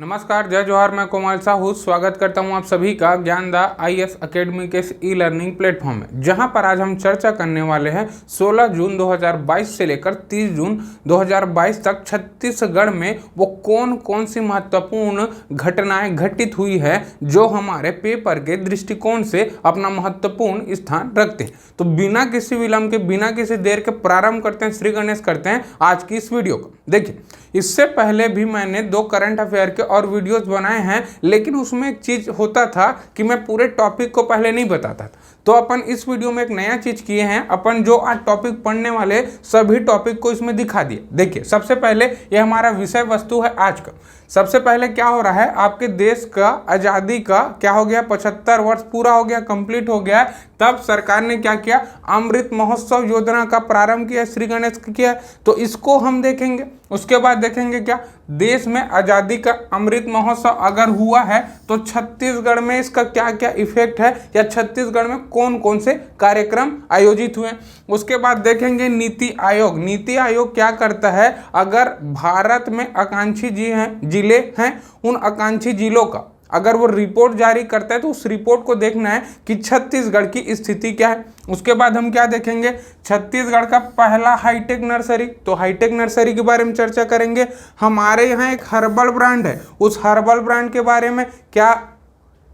नमस्कार, जय जोहार। मैं कोमल साहू स्वागत करता हूं आप सभी का ज्ञानदा आईएएस एकेडमी के इस ई लर्निंग प्लेटफॉर्म में, जहां पर आज हम चर्चा करने वाले हैं 16 जून 2022 से लेकर 30 जून 2022 तक छत्तीसगढ़ में वो कौन कौन सी महत्वपूर्ण घटनाएं घटित हुई है जो हमारे पेपर के दृष्टिकोण से अपना महत्वपूर्ण स्थान रखते हैं। तो बिना किसी विलंब के, बिना किसी देर के प्रारंभ करते हैं, श्री गणेश करते हैं आज की इस वीडियो को। देखिए, इससे पहले भी मैंने 2 करंट अफेयर के और वीडियोस बनाए हैं, लेकिन उसमें एक चीज होता था कि मैं पूरे टॉपिक को पहले नहीं बताता था। तो अपन इस वीडियो में एक नया चीज किए हैं, अपन जो आज टॉपिक पढ़ने वाले सभी टॉपिक को इसमें दिखा दिए। देखिए, सबसे पहले ये हमारा विषय वस्तु है आज का। सबसे पहले क्या हो रहा है, आपके देश का आज़ादी का क्या हो गया, 75 वर्ष पूरा हो गया, कंप्लीट हो गया। तब सरकार ने क्या किया, अमृत महोत्सव योजना का प्रारंभ किया, श्री गणेश किया। तो इसको हम देखेंगे। उसके बाद देखेंगे क्या, देश में आज़ादी का अमृत महोत्सव अगर हुआ है तो छत्तीसगढ़ में इसका क्या क्या इफेक्ट है, या छत्तीसगढ़ में कौन कौन से कार्यक्रम आयोजित हुए। उसके बाद देखेंगे नीति आयोग। नीति आयोग क्या करता है, अगर भारत में आकांक्षी जिले हैं, उन आकांक्षी जिलों का अगर वो रिपोर्ट जारी करता है तो उस रिपोर्ट को देखना है कि छत्तीसगढ़ की स्थिति क्या है। उसके बाद हम क्या देखेंगे, छत्तीसगढ़ का पहला हाईटेक नर्सरी, तो हाईटेक नर्सरी के बारे में चर्चा करेंगे। हमारे यहाँ एक हर्बल ब्रांड है, उस हर्बल ब्रांड के बारे में क्या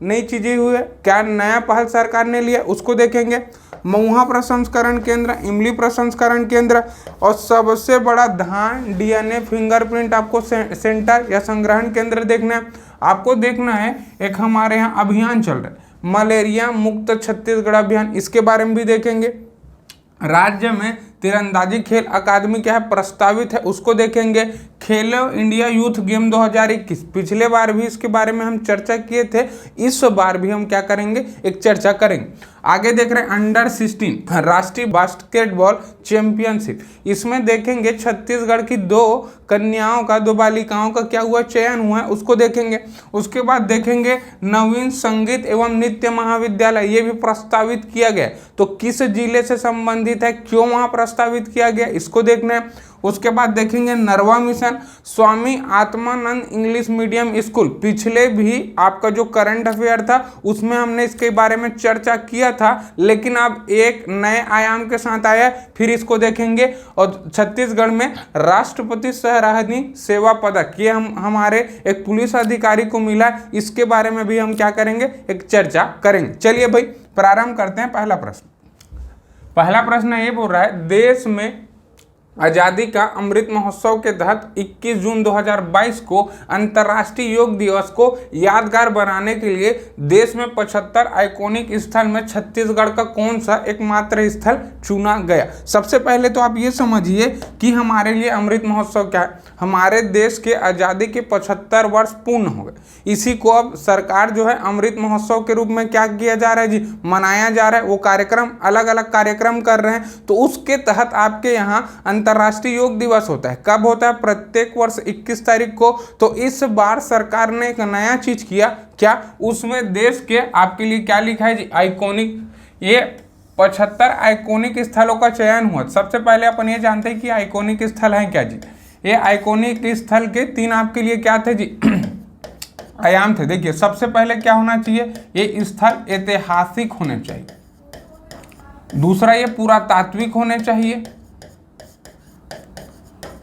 नई चीजें हुई है, क्या नया पहल सरकार ने लिया, उसको देखेंगे। महुआ प्रसंस्करण केंद्र, इमली प्रसंस्करण केंद्र, और सबसे बड़ा धान डीएनए फिंगरप्रिंट आपको सेंटर या संग्रहण केंद्र देखना है। आपको देखना है एक हमारे यहाँ अभियान चल रहा है, मलेरिया मुक्त छत्तीसगढ़ अभियान, इसके बारे में भी देखेंगे। राज्य में तीरंदाजी खेल अकादमी क्या है, प्रस्तावित है, उसको देखेंगे। खेलो इंडिया यूथ गेम 2021, पिछले बार भी इसके बारे में हम चर्चा किए थे, इस बार भी हम क्या करेंगे, एक चर्चा करेंगे। आगे देख रहे हैं अंडर 16 राष्ट्रीय बास्केटबॉल चैंपियनशिप, इसमें देखेंगे छत्तीसगढ़ की 2 कन्याओं का, 2 बालिकाओं का क्या हुआ, चयन हुआ है, उसको देखेंगे। उसके बाद देखेंगे नवीन संगीत एवं नृत्य महाविद्यालय, ये भी प्रस्तावित किया गया, तो किस जिले से संबंधित है, क्यों वहां प्रस्तावित किया गया, इसको देखना है। उसके बाद देखेंगे नरवा mission, Swami Atmanand English medium school, पिछले भी आपका जो करंट अफेयर था उसमें हमने इसके बारे में चर्चा किया था, लेकिन अब एक नए आयाम के साथ आया, फिर इसको देखेंगे। और छत्तीसगढ़ में राष्ट्रपति सराहनीय सेवा पदक, ये हमारे एक पुलिस अधिकारी को मिला, इसके बारे में भी हम क्या करेंगे, एक चर्चा करेंगे। चलिए भाई, प्रारंभ करते हैं। पहला प्रश्न ये बोल रहा है, देश में आज़ादी का अमृत महोत्सव के तहत 21 जून 2022 को अंतर्राष्ट्रीय योग दिवस को यादगार बनाने के लिए देश में 75 आइकॉनिक स्थल में छत्तीसगढ़ का कौन सा एकमात्र स्थल चुना गया। सबसे पहले तो आप ये समझिए कि हमारे लिए अमृत महोत्सव क्या है। हमारे देश के आज़ादी के 75 वर्ष पूर्ण हो गए, इसी को अब सरकार जो है अमृत महोत्सव के रूप में क्या किया जा रहा है जी, मनाया जा रहा है। वो कार्यक्रम, अलग अलग कार्यक्रम कर रहे हैं, तो उसके तहत आपके यहाँ अंतर्राष्ट्रीय योग दिवस होता है। कब होता है, प्रत्येक वर्ष 21 तारीख को। तो इस बार सरकार ने एक नया चीज किया, क्या, उसमें देश के आपके लिए क्या लिखा है जी, आइकॉनिक, ये 75 आइकॉनिक स्थलों का चयन हुआ। सबसे पहले अपन ये जानते हैं कि आइकॉनिक स्थल है क्या जी। ये आइकॉनिक स्थल के 3 आपके लिए क्या थे जी, आयाम थे। देखिए, सबसे पहले क्या होना चाहिए, ये स्थल ऐतिहासिक होने चाहिए। दूसरा, ये पुरातात्विक होने चाहिए।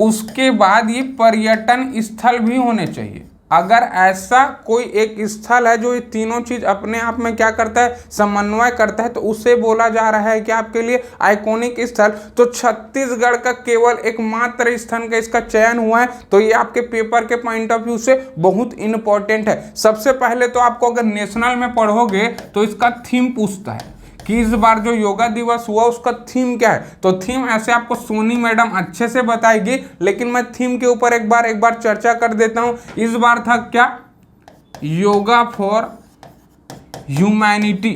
उसके बाद ये पर्यटन स्थल भी होने चाहिए। अगर ऐसा कोई एक स्थल है जो ये तीनों चीज अपने आप में क्या करता है, समन्वय करता है, तो उसे बोला जा रहा है कि आपके लिए आइकॉनिक स्थल। तो छत्तीसगढ़ का केवल एकमात्र स्थल का इसका चयन हुआ है, तो ये आपके पेपर के पॉइंट ऑफ व्यू से बहुत इंपॉर्टेंट है। सबसे पहले तो आपको अगर नेशनल में पढ़ोगे तो इसका थीम पूछता है कि इस बार जो योगा दिवस हुआ उसका थीम क्या है। तो थीम ऐसे आपको सोनी मैडम अच्छे से बताएगी, लेकिन मैं थीम के ऊपर एक बार चर्चा कर देता हूं। इस बार था क्या, योगा फॉर ह्यूमैनिटी,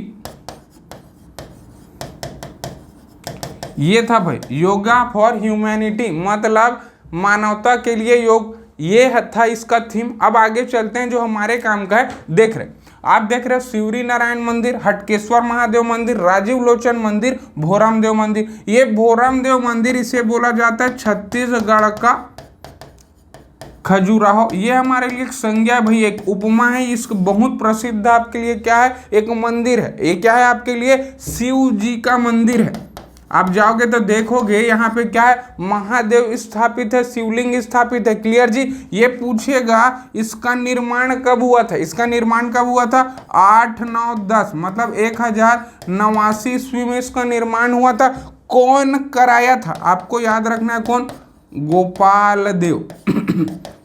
ये था भाई, योगा फॉर ह्यूमैनिटी मतलब मानवता के लिए योग, ये था इसका थीम। अब आगे चलते हैं, जो हमारे काम का है देख रहे हैं। आप देख रहे हो शिवरी नारायण मंदिर, हटकेश्वर महादेव मंदिर, राजीव लोचन मंदिर, भोरम देव मंदिर। ये भोरम देव मंदिर इसे बोला जाता है छत्तीसगढ़ का खजुराहो, ये हमारे लिए एक संज्ञा है भाई, एक उपमा है। इसको बहुत प्रसिद्ध आपके लिए क्या है, एक मंदिर है। ये क्या है आपके लिए, शिव जी का मंदिर है। आप जाओगे तो देखोगे यहाँ पे क्या है, महादेव स्थापित है, शिवलिंग स्थापित है। क्लियर जी। ये पूछेगा इसका निर्माण कब हुआ था, इसका निर्माण कब हुआ था, 8-9-10 मतलब 1089 ईस्वी में इसका निर्माण हुआ था। कौन कराया था, आपको याद रखना है, कौन, गोपाल देव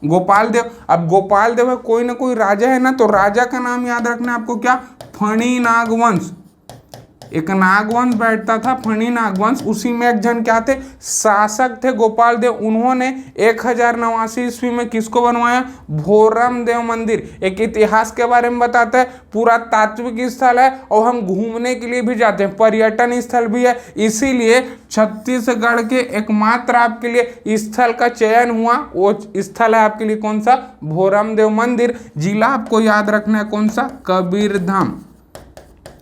गोपाल देव। अब गोपाल देव है, कोई ना कोई राजा है ना, तो राजा का नाम याद रखना है आपको, क्या, फणी नागवंश। एक नागवंश बैठता था, फणी नागवंश, उसी में एक जन क्या थे, शासक थे गोपाल देव। उन्होंने 1089 ईस्वी में किसको बनवाया, भोरम देव मंदिर। एक इतिहास के बारे में बताता है, पूरा तात्विक स्थल है और हम घूमने के लिए भी जाते हैं, पर्यटन स्थल भी है। इसीलिए छत्तीसगढ़ के एकमात्र आपके लिए स्थल का चयन हुआ, वो स्थल है आपके लिए कौन सा, भोरम देव मंदिर। जिला आपको याद रखना है कौन सा, कबीरधाम।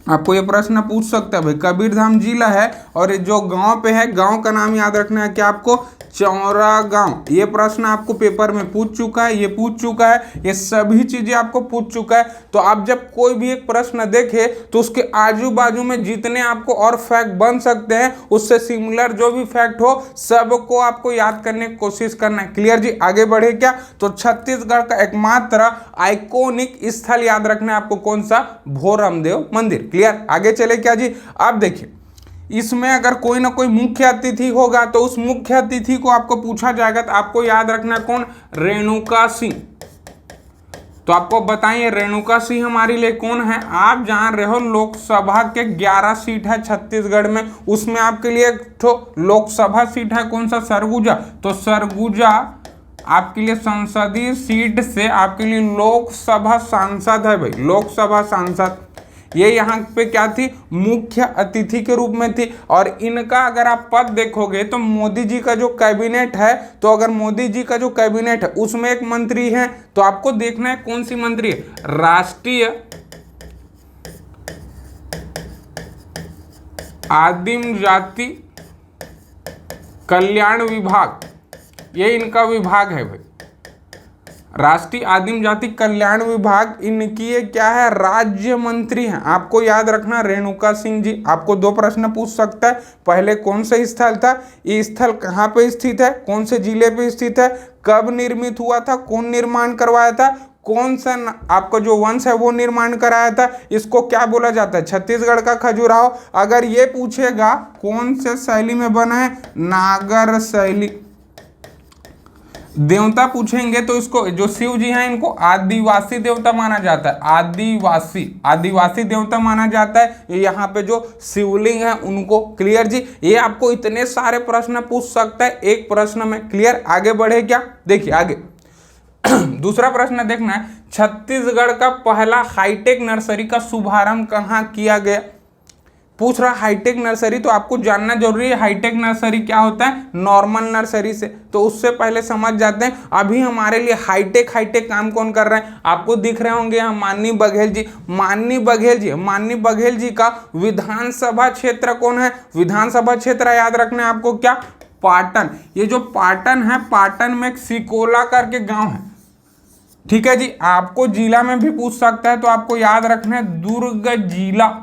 आपको ये प्रश्न पूछ सकता है भाई, कबीरधाम जिला है। और ये जो गांव पे है, गांव का नाम याद रखना है क्या आपको, चौरा गांव। ये प्रश्न आपको पेपर में पूछ चुका है, ये पूछ चुका है, ये सभी चीजें आपको पूछ चुका है। तो आप जब कोई भी एक प्रश्न देखे तो उसके आजू बाजू में जितने आपको और फैक्ट बन सकते हैं, उससे सिमिलर जो भी फैक्ट हो सबको आपको याद करने की कोशिश करना है। क्लियर जी। आगे बढ़े क्या, तो छत्तीसगढ़ का एकमात्र आइकॉनिक स्थल याद रखना है आपको कौन सा, भोरम देव मंदिर। क्लियर। आगे चले क्या जी। अब देखिए, इसमें अगर कोई ना कोई मुख्य अतिथि होगा तो उस मुख्य अतिथि को आपको पूछा जाएगा, तो आपको याद रखना है कौन, रेणुका सिंह। तो आपको बताइए रेणुका सिंह हमारे लिए कौन है। आप जान रहे हो लोकसभा के 11 सीट है छत्तीसगढ़ में, उसमें आपके लिए एक तो लोकसभा सीट है कौन सा, सरगुजा। तो सरगुजा आपके लिए संसदीय सीट से आपके लिए लोकसभा सांसद है भाई, लोकसभा सांसद। ये यहाँ पे क्या थी, मुख्य अतिथि के रूप में थी। और इनका अगर आप पद देखोगे तो मोदी जी का जो कैबिनेट है, तो अगर मोदी जी का जो कैबिनेट है उसमें एक मंत्री है, तो आपको देखना है कौन सी मंत्री है, राष्ट्रीय आदिम जाति कल्याण विभाग, ये इनका विभाग है भाई, राष्ट्रीय आदिम जाति कल्याण विभाग। इनकी ये क्या है, राज्य मंत्री हैं। आपको याद रखना रेणुका सिंह जी। आपको 2 प्रश्न पूछ सकता है, पहले कौन सा स्थल था, ये स्थल कहाँ पे स्थित है, कौन से जिले पे स्थित है, कब निर्मित हुआ था, कौन निर्माण करवाया था, कौन सा आपका जो वंश है वो निर्माण कराया था, इसको क्या बोला जाता है, छत्तीसगढ़ का खजुराहो। अगर ये पूछेगा कौन से शैली में बना है, नागर शैली। देवता पूछेंगे तो इसको, जो शिव जी हैं इनको आदिवासी देवता माना जाता है, आदिवासी देवता माना जाता है। यहाँ पे जो शिवलिंग है उनको। क्लियर जी। ये आपको इतने सारे प्रश्न पूछ सकता है एक प्रश्न में। क्लियर। आगे बढ़े क्या, देखिए आगे दूसरा प्रश्न देखना है, छत्तीसगढ़ का पहला हाईटेक नर्सरी का शुभारंभ कहाँ किया गया। पूछ रहा हाईटेक नर्सरी, तो आपको जानना जरूरी है हाईटेक नर्सरी क्या होता है, नॉर्मल नर्सरी से। तो उससे पहले समझ जाते हैं अभी हमारे लिए हाईटेक काम कौन कर रहे हैं। आपको दिख रहे होंगे यहाँ माननीय बघेल जी, माननीय बघेल जी का विधानसभा क्षेत्र कौन है, विधानसभा क्षेत्र याद रखना है आपको क्या, पाटन। ये जो पाटन है, पाटन में एक सिकोला करके गांव है। ठीक है जी। आपको जिला में भी पूछ सकता है, तो आपको याद रखना है दुर्ग जिला।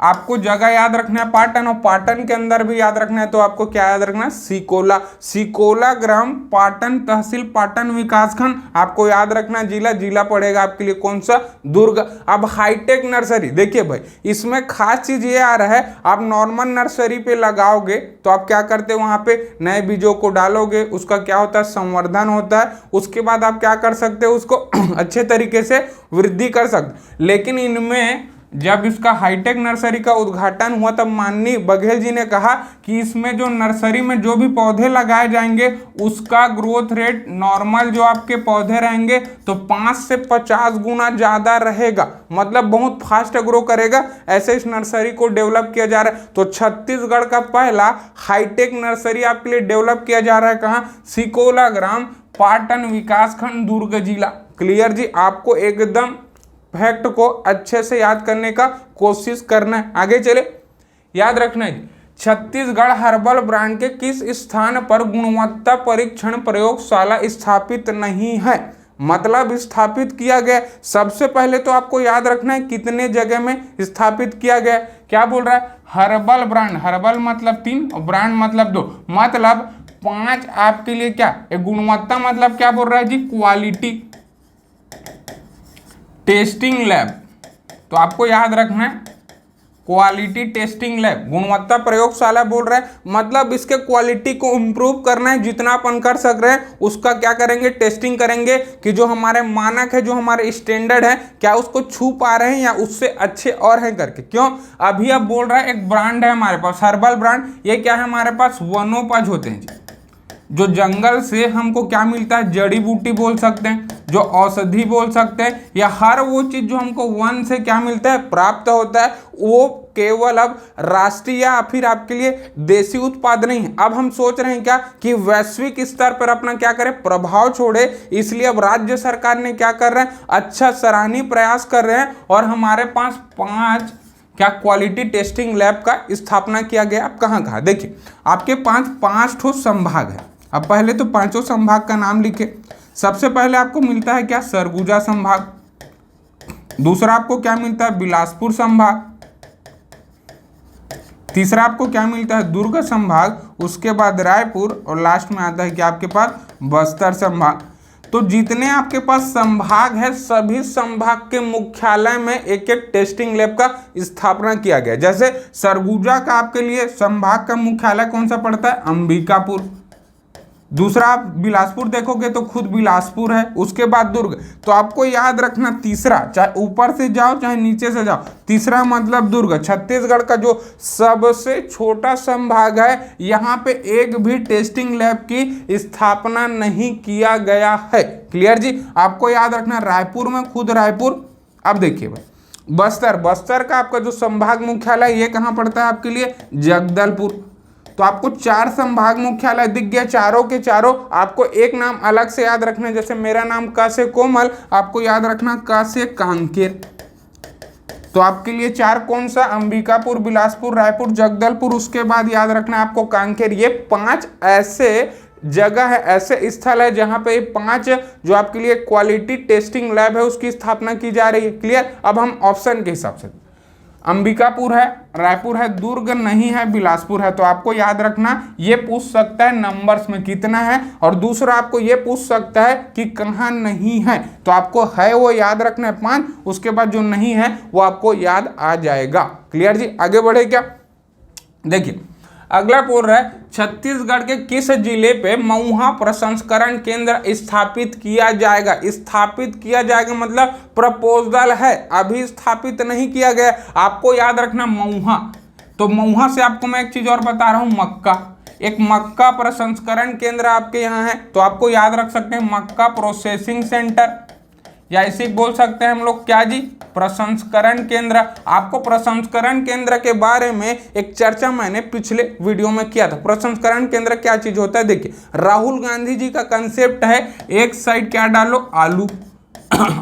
आपको जगह याद रखना है पाटन, और पाटन के अंदर भी याद रखना है, तो आपको क्या याद रखना है, सिकोला ग्राम, पाटन तहसील, पाटन विकासखंड। आपको याद रखना है जिला पड़ेगा आपके लिए कौन सा, दुर्ग। अब हाईटेक नर्सरी देखिए भाई, इसमें खास चीज ये आ रहा है, आप नॉर्मल नर्सरी पे लगाओगे तो आप क्या करते हो, वहां पे नए बीजों को डालोगे, उसका क्या होता है, संवर्धन होता है। उसके बाद आप क्या कर सकते हो, उसको अच्छे तरीके से वृद्धि कर सकते। लेकिन इनमें जब इसका हाईटेक नर्सरी का उद्घाटन हुआ तब माननीय बघेल जी ने कहा कि इसमें जो नर्सरी में जो भी पौधे लगाए जाएंगे उसका ग्रोथ रेट नॉर्मल जो आपके पौधे रहेंगे तो 5 से 50 गुना ज़्यादा रहेगा, मतलब बहुत फास्ट ग्रो करेगा। ऐसे इस नर्सरी को डेवलप किया जा रहा है। तो छत्तीसगढ़ का पहला हाईटेक नर्सरी आपके लिए डेवलप किया जा रहा है कहाँ, सिकोला ग्राम, पाटन विकासखंड, दुर्ग जिला। क्लियर जी। आपको एकदम फैक्ट को अच्छे से याद करने का कोशिश करना है। आगे चले, याद रखना है छत्तीसगढ़ हर्बल ब्रांड के किस स्थान पर गुणवत्ता परीक्षण प्रयोगशाला स्थापित नहीं है? मतलब स्थापित किया गया। सबसे पहले तो आपको याद रखना है कितने जगह में स्थापित किया गया। क्या बोल रहा है? हर्बल ब्रांड, हर्बल मतलब 3 और ब्रांड मतलब 2, मतलब 5 आपके लिए क्या? गुणवत्ता मतलब क्या बोल रहा है जी? Quality testing lab. तो आपको याद रखना है क्वालिटी टेस्टिंग लैब, गुणवत्ता प्रयोगशाला बोल रहा है, मतलब इसके क्वालिटी को इम्प्रूव करना है। जितना अपन कर सक रहे हैं उसका क्या करेंगे? टेस्टिंग करेंगे कि जो हमारे मानक है, जो हमारे स्टैंडर्ड है, क्या उसको छू पा रहे हैं या उससे अच्छे और हैं करके। क्यों? अभी अब बोल रहा है एक ब्रांड है हमारे पास हर्बल ब्रांड। ये क्या है? हमारे पास वनोपज होते हैं जी, जो जंगल से हमको क्या मिलता है? जड़ी बूटी बोल सकते हैं, जो औषधि बोल सकते हैं, या हर वो चीज जो हमको वन से क्या मिलता है? प्राप्त होता है। वो केवल अब राष्ट्रीय या फिर आपके लिए देसी उत्पाद नहीं है। अब हम सोच रहे हैं क्या कि वैश्विक स्तर पर अपना क्या करें? प्रभाव छोड़े। इसलिए अब राज्य सरकार ने क्या कर रहे हैं? अच्छा सराहनीय प्रयास कर रहे हैं और हमारे पास 5 क्या क्वालिटी टेस्टिंग लैब का स्थापना किया गया। अब कहाँ देखिए, आपके पास 5 ठो संभाग है। अब पहले तो 5 संभाग का नाम लिखे। सबसे पहले आपको मिलता है क्या? सरगुजा संभाग। दूसरा आपको क्या मिलता है? बिलासपुर संभाग। तीसरा आपको क्या मिलता है? दुर्ग संभाग। उसके बाद रायपुर और लास्ट में आता है क्या आपके पास? बस्तर संभाग। तो जितने आपके पास संभाग है, सभी संभाग के मुख्यालय में एक एक टेस्टिंग लैब का स्थापना किया गया। जैसे सरगुजा का आपके लिए संभाग का मुख्यालय कौन सा पड़ता है? अंबिकापुर। दूसरा आप बिलासपुर देखोगे तो खुद बिलासपुर है। उसके बाद दुर्ग। तो आपको याद रखना तीसरा, चाहे ऊपर से जाओ चाहे नीचे से जाओ, तीसरा मतलब दुर्ग। छत्तीसगढ़ का जो सबसे छोटा संभाग है, यहाँ पे एक भी टेस्टिंग लैब की स्थापना नहीं किया गया है। क्लियर जी? आपको याद रखना रायपुर में खुद रायपुर। अब देखिए भाई बस्तर का आपका जो संभाग मुख्यालय ये कहाँ पड़ता है आपके लिए? जगदलपुर। तो आपको 4 संभाग मुख्यालय दिख गया, चारों के चारों। आपको एक नाम अलग से याद रखना है, जैसे मेरा नाम क से कोमल, आपको याद रखना क से कांकेर। तो आपके लिए 4 कौन सा? अंबिकापुर, बिलासपुर, रायपुर, जगदलपुर। उसके बाद याद रखना है आपको कांकेर। ये 5 ऐसे जगह है, ऐसे स्थल है जहां पे 5 जो आपके लिए क्वालिटी टेस्टिंग लैब है उसकी स्थापना की जा रही है। क्लियर? अब हम ऑप्शन के हिसाब से, अंबिकापुर है, रायपुर है, दुर्ग नहीं है, बिलासपुर है। तो आपको याद रखना ये पूछ सकता है नंबर्स में कितना है, और दूसरा आपको ये पूछ सकता है कि कहाँ नहीं है। तो आपको है वो याद रखना है 5, उसके बाद जो नहीं है वो आपको याद आ जाएगा। क्लियर जी? आगे बढ़े क्या? देखिए अगला बोल रहा है छत्तीसगढ़ के किस जिले पे महुआ प्रसंस्करण केंद्र स्थापित किया जाएगा? स्थापित किया जाएगा मतलब प्रपोजल है, अभी स्थापित नहीं किया गया। आपको याद रखना महुआ। तो महुआ से आपको मैं एक चीज और बता रहा हूं, मक्का। एक मक्का प्रसंस्करण केंद्र आपके यहाँ है। तो आपको याद रख सकते हैं मक्का प्रोसेसिंग सेंटर, या इसे बोल सकते हैं हम लोग क्या जी? प्रसंस्करण केंद्र। आपको प्रसंस्करण केंद्र के बारे में एक चर्चा मैंने पिछले वीडियो में किया था। प्रसंस्करण केंद्र क्या चीज होता है? देखिए राहुल गांधी जी का कंसेप्ट है, एक साइड क्या डालो? आलू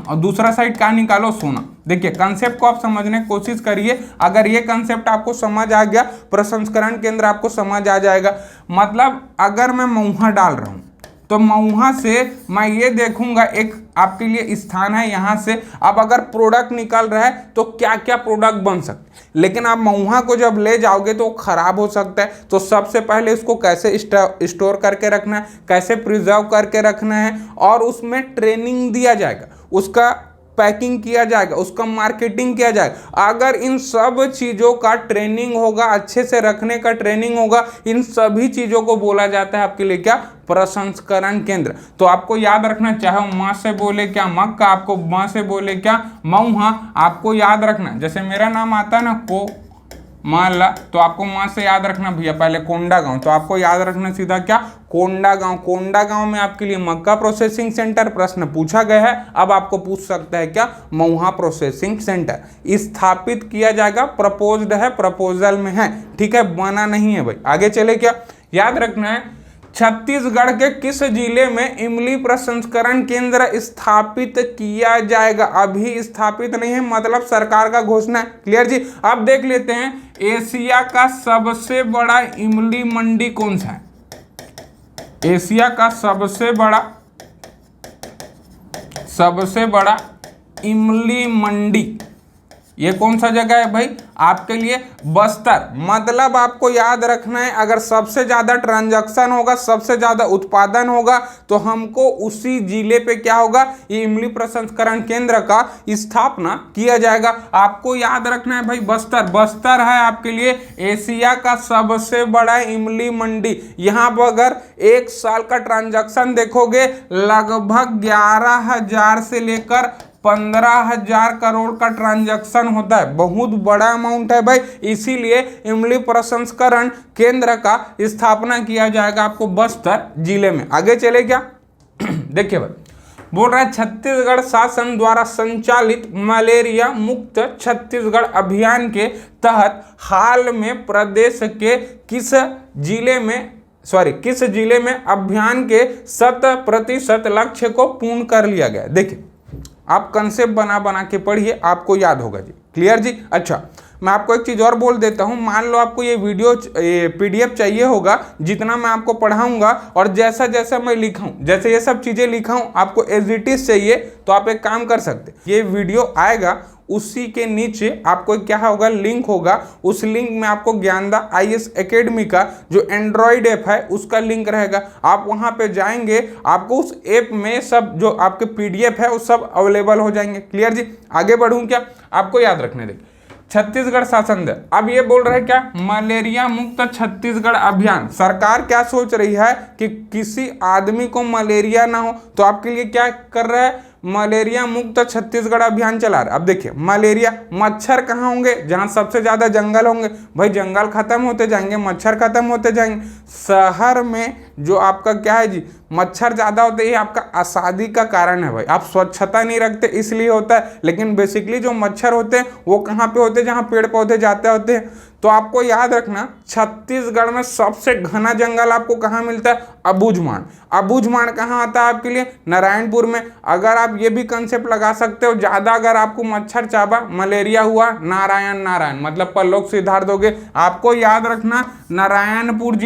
और दूसरा साइड क्या निकालो? सोना। देखिए कंसेप्ट को आप समझने की कोशिश करिए। अगर ये कंसेप्ट आपको समझ आ गया, प्रसंस्करण केंद्र आपको समझ आ जाएगा। मतलब अगर मैं महुआ डाल रहा हूं तो महुआ से मैं ये देखूंगा एक आपके लिए स्थान है, यहाँ से अब अगर प्रोडक्ट निकल रहा है तो क्या क्या प्रोडक्ट बन सकते हैं। लेकिन आप महुआ को जब ले जाओगे तो खराब हो सकता है। तो सबसे पहले इसको कैसे स्टोर करके रखना है, कैसे प्रिजर्व करके रखना है, और उसमें ट्रेनिंग दिया जाएगा, उसका पैकिंग किया जाएगा, उसका मार्केटिंग किया जाएगा। अगर इन सब चीज़ों का ट्रेनिंग होगा, अच्छे से रखने का ट्रेनिंग होगा, इन सभी चीज़ों को बोला जाता है आपके लिए क्या? प्रसंस्करण केंद्र। तो आपको याद रखना, चाहे माँ से बोले क्या मक्का, आपको माँ से बोले क्या महुआ, आपको याद रखना। जैसे मेरा नाम आता है ना को माला, तो आपको माँ से याद रखना भैया पहले कोंडागांव। तो आपको याद रखना सीधा क्या? कोंडागांव। कोंडागांव में आपके लिए मक्का प्रोसेसिंग सेंटर प्रश्न पूछा गया है। अब आपको पूछ सकता है क्या? महुआ प्रोसेसिंग सेंटर स्थापित किया जाएगा, प्रपोज्ड है, प्रपोजल में है, ठीक है, बना नहीं है भाई। आगे चले क्या? याद रखना है छत्तीसगढ़ के किस जिले में इमली प्रसंस्करण केंद्र स्थापित किया जाएगा? अभी स्थापित नहीं है, मतलब सरकार का घोषणा है। क्लियर जी। अब देख लेते हैं एशिया का सबसे बड़ा इमली मंडी कौन सा है? एशिया का सबसे बड़ा इमली मंडी ये कौन सा जगह है भाई? आपके लिए बस्तर। मतलब आपको याद रखना है, अगर सबसे ज्यादा ट्रांजैक्शन होगा, सबसे ज्यादा उत्पादन होगा, तो हमको उसी जिले पे क्या होगा, ये इमली प्रसंस्करण केंद्र का स्थापना किया जाएगा। आपको याद रखना है भाई बस्तर। बस्तर है आपके लिए एशिया का सबसे बड़ा इमली मंडी। यहाँ पर अगर एक साल का ट्रांजैक्शन देखोगे, लगभग 11,000 से लेकर 15,000 करोड़ का ट्रांजैक्शन होता है। बहुत बड़ा अमाउंट है भाई, इसीलिए इमली प्रसंस्करण केंद्र का स्थापना किया जाएगा आपको बस्तर जिले में। आगे चले क्या? देखिए भाई, बोल रहा है छत्तीसगढ़ शासन द्वारा संचालित मलेरिया मुक्त छत्तीसगढ़ अभियान के तहत हाल में प्रदेश के किस जिले में अभियान के 100% लक्ष्य को पूर्ण कर लिया गया? देखिए, आप कंसेप्ट बना के पढ़िए, आपको याद होगा जी। क्लियर जी। अच्छा, मैं आपको एक चीज और बोल देता हूं। मान लो आपको ये PDF चाहिए होगा, जितना मैं आपको पढ़ाऊंगा और जैसा जैसा मैं लिखा हूं, जैसे ये सब चीजें लिखा हूं, आपको एज इट इज चाहिए तो आप एक काम कर सकते, ये वीडियो आएगा उसी के नीचे आपको क्या होगा, लिंक होगा। उस लिंक में आपको ज्ञानदा IAS एकेडमी का जो एंड्रॉइड ऐप है उसका लिंक रहेगा। आप वहां पे जाएंगे, आपको उस ऐप में सब जो आपके PDF है वो सब अवेलेबल हो जाएंगे। क्लियर जी। आगे बढ़ूं क्या? आपको याद रखने देखिए, छत्तीसगढ़ शासन दल अब ये बोल रहे हैं क्या, मलेरिया मुक्त छत्तीसगढ़ अभियान। सरकार क्या सोच रही है कि किसी आदमी को मलेरिया ना हो, तो आपके लिए क्या कर रहा है, मलेरिया मुक्त छत्तीसगढ़ अभियान चला रहा है। अब देखिए, मलेरिया, मच्छर कहाँ होंगे, जहां सबसे ज्यादा जंगल होंगे। भाई जंगल खत्म होते जाएंगे, मच्छर खत्म होते जाएंगे। शहर में जो आपका क्या है जी, मच्छर ज्यादा होते हैं, आपका आसादी का कारण है भाई। आप स्वच्छता नहीं रखते इसलिए होता है, लेकिन बेसिकली जो मच्छर होते हैं वो कहाँ पे होते हैं, जहाँ पेड़ पौधे जाते होते हैं। तो आपको याद रखना, छत्तीसगढ़ में सबसे घना जंगल आपको कहाँ मिलता है, अबूझमाड़। अबूझमाड़ कहाँ आता है आपके लिए, नारायणपुर में। अगर आप ये भी कंसेप्ट लगा सकते हो, ज्यादा अगर आपको मच्छर चाबा, मलेरिया हुआ, नारायण मतलब परलोक सिद्धार्थ दोगे। आपको याद रखना, नारायणपुर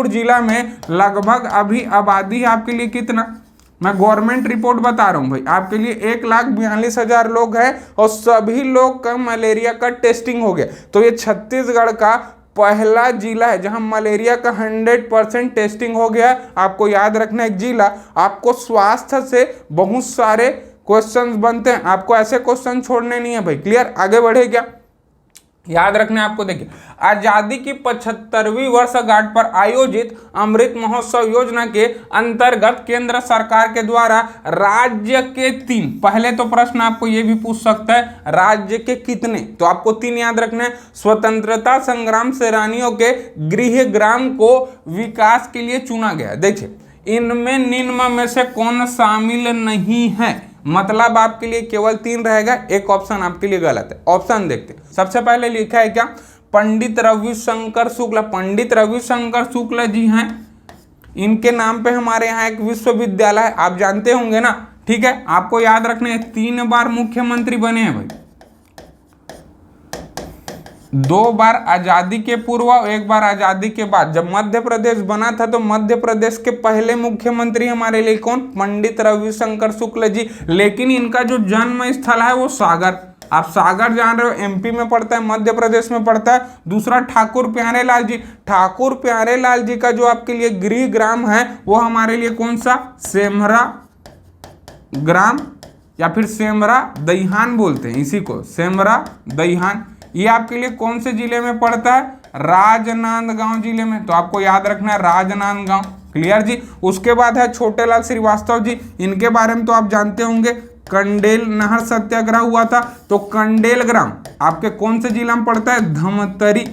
जिला में लगभग अभी आबादी आपके लिए कितना, मैं गवर्नमेंट रिपोर्ट बता रहा हूं भाई, आपके लिए 1,42,000 लोग हैं और सभी लोग का मलेरिया का टेस्टिंग हो गया। तो ये छत्तीसगढ़ का पहला जिला है जहां मलेरिया का 100% टेस्टिंग हो गया। आपको याद रखना, एक जिला, आपको स्वास्थ्य से बहुत सारे क्वेश्चंस बनते हैं, आपको ऐसे क्वेश्चन छोड़ने नहीं है भाई। क्लियर। आगे बढ़े क्या? याद रखना आपको, देखिए, आजादी की 75वीं वर्षगांठ पर आयोजित अमृत महोत्सव योजना के अंतर्गत केंद्र सरकार के द्वारा राज्य के 3, पहले तो प्रश्न आपको ये भी पूछ सकता है, राज्य के कितने, तो आपको 3 याद रखना है। स्वतंत्रता संग्राम सेनानियों के गृह ग्राम को विकास के लिए चुना गया। देखिए, इनमें निम्न में से कौन शामिल नहीं है, मतलब आपके लिए केवल 3 रहेगा, एक ऑप्शन आपके लिए गलत है। ऑप्शन देखते हैं। सबसे पहले लिखा है क्या, पंडित रविशंकर शुक्ल। पंडित रविशंकर शुक्ल जी हैं, इनके नाम पे हमारे यहाँ एक विश्वविद्यालय है, आप जानते होंगे ना। ठीक है, आपको याद रखना है 3 बार मुख्यमंत्री बने हैं भाई, 2 बार आजादी के पूर्व और 1 बार आजादी के बाद। जब मध्य प्रदेश बना था तो मध्य प्रदेश के पहले मुख्यमंत्री हमारे लिए कौन, पंडित रविशंकर शुक्ल जी। लेकिन इनका जो जन्म स्थल है वो सागर, आप सागर जान रहे हो, MP में पड़ता है, मध्य प्रदेश में पड़ता है। दूसरा ठाकुर प्यारेलाल जी, ठाकुर प्यारेलाल जी का जो आपके लिए गृह ग्राम है वो हमारे लिए कौन सा, सेमरा ग्राम या फिर सेमरा दहिहान बोलते हैं इसी को, सेमरा दहिहान। ये आपके लिए कौन से जिले में पड़ता है, राजनांदगांव जिले में। तो आपको याद रखना है राजनांदगांव। क्लियर जी। उसके बाद है छोटेलाल श्रीवास्तव जी, इनके बारे में तो आप जानते होंगे, कंडेल नहर सत्याग्रह हुआ था, तो कंडेल ग्राम आपके कौन से जिला में पड़ता है, धमतरी।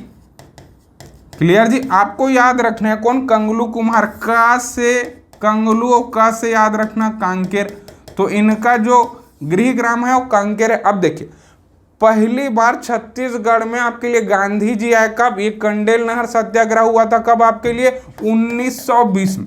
क्लियर जी। आपको याद रखना है कौन, कंगलू कुमार, कंगलू का से याद रखना कांकेर, तो इनका जो गृह ग्राम है वो कांकेर है। अब देखिए, पहली बार छत्तीसगढ़ में आपके लिए गांधी जी आए कब? ये कंडेल नहर सत्याग्रह हुआ था कब आपके लिए? 1920 में।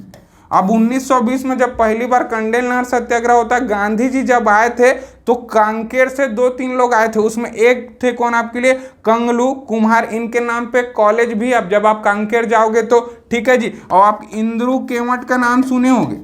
अब 1920 में जब पहली बार कंडेल नहर सत्याग्रह होता है, गांधी जी जब आए थे तो कांकेर से 2-3 लोग आए थे, उसमें एक थे कौन आपके लिए? कंगलू कुम्हार। इनके नाम पे कॉलेज भी अब जब आप कांकेर जाओगे तो ठीक है जी। और आप इंद्रू केवट का नाम सुने होंगे,